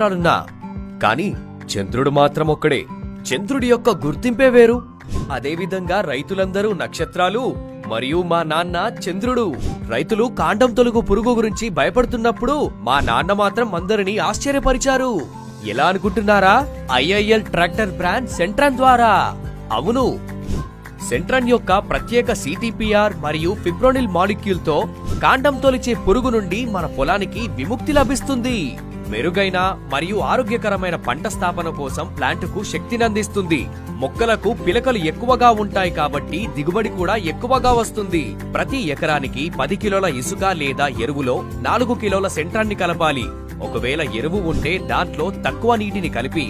నక్షత్రాలున్నా కానీ చంద్రుడు మాత్రం ఒక్కడే. చంద్రుడి యొక్క గుర్తింపే వేరు. అదేవిధంగా రైతులందరూ నక్షత్రాలు మరియు మా నాన్న చంద్రుడు. రైతులు కాండం తొలుగు పురుగు గురించి భయపడుతున్నప్పుడు మా నాన్న మాత్రం అందరినీ ఆశ్చర్యపరిచారు. ఎలా అనుకుంటున్నారా? ఐఐఎల్ ట్రాక్టర్ బ్రాండ్ సెంట్రాన్ ద్వారా. అవును, సెంట్రాన్ యొక్క ప్రత్యేక సిటిపిఆర్ మరియు ఫిప్రోనిల్ మాలిక్యూల్ తో కాండం తొలిచే పురుగు నుండి మన పొలానికి విముక్తి లభిస్తుంది. మెరుగైన మరియు ఆరోగ్యకరమైన పంట స్థాపన కోసం ప్లాంటుకు శక్తిని అందిస్తుంది. మొక్కలకు పిలకలు ఎక్కువగా ఉంటాయి కాబట్టి దిగుబడి కూడా ఎక్కువగా వస్తుంది. ప్రతి ఎకరానికి 10 కిలోల ఇసుక లేదా ఎరువులో 4 కిలోల సెంట్రాన్ని కలపాలి. ఒకవేళ ఎరువు ఉంటే దాంట్లో తక్కువ నీటిని కలిపి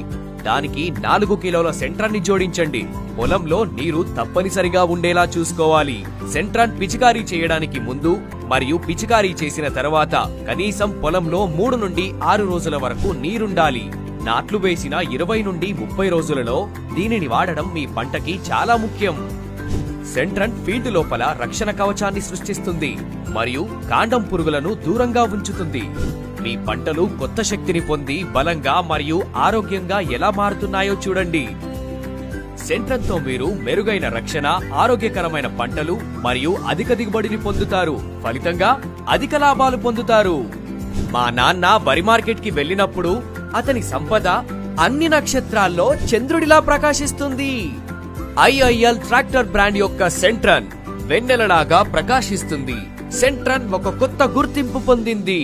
దానికి 4 కిలోల సెంట్రాన్ని జోడించండి. పొలంలో నీరు తప్పనిసరిగా ఉండేలా చూసుకోవాలి. సెంట్రాన్ పిచికారీ చేయడానికి ముందు మరియు పిచికారీ చేసిన తర్వాత కనీసం పొలంలో 3 నుండి 6 రోజుల వరకు నీరుండాలి. నాట్లు వేసిన 20 నుండి 30 రోజులలో దీనిని వాడడం మీ పంటకి చాలా ముఖ్యం. సెంట్రాన్ ఫీల్డ్ లోపల రక్షణ కవచాన్ని సృష్టిస్తుంది మరియు కాండం పురుగులను దూరంగా ఉంచుతుంది. మీ పంటలు కొత్త శక్తిని పొంది బలంగా మరియు ఆరోగ్యంగా ఎలా మారుతున్నాయో చూడండి. సెంట్రాన్ తో మీరు మెరుగైన రక్షణ, ఆరోగ్యకరమైన పంటలు మరియు అధిక దిగుబడిని పొందుతారు. ఫలితంగా అధిక లాభాలు పొందుతారు. మా నాన్న వరి మార్కెట్ కి వెళ్ళినప్పుడు అతని సంపద అన్ని నక్షత్రాల్లో చంద్రుడిలా ప్రకాశిస్తుంది. ఐఐఎల్ ట్రాక్టర్ బ్రాండ్ యొక్క సెంట్రాన్ వెన్నెలలాగా ప్రకాశిస్తుంది. సెంట్రాన్ ఒక కొత్త గుర్తింపు పొందింది.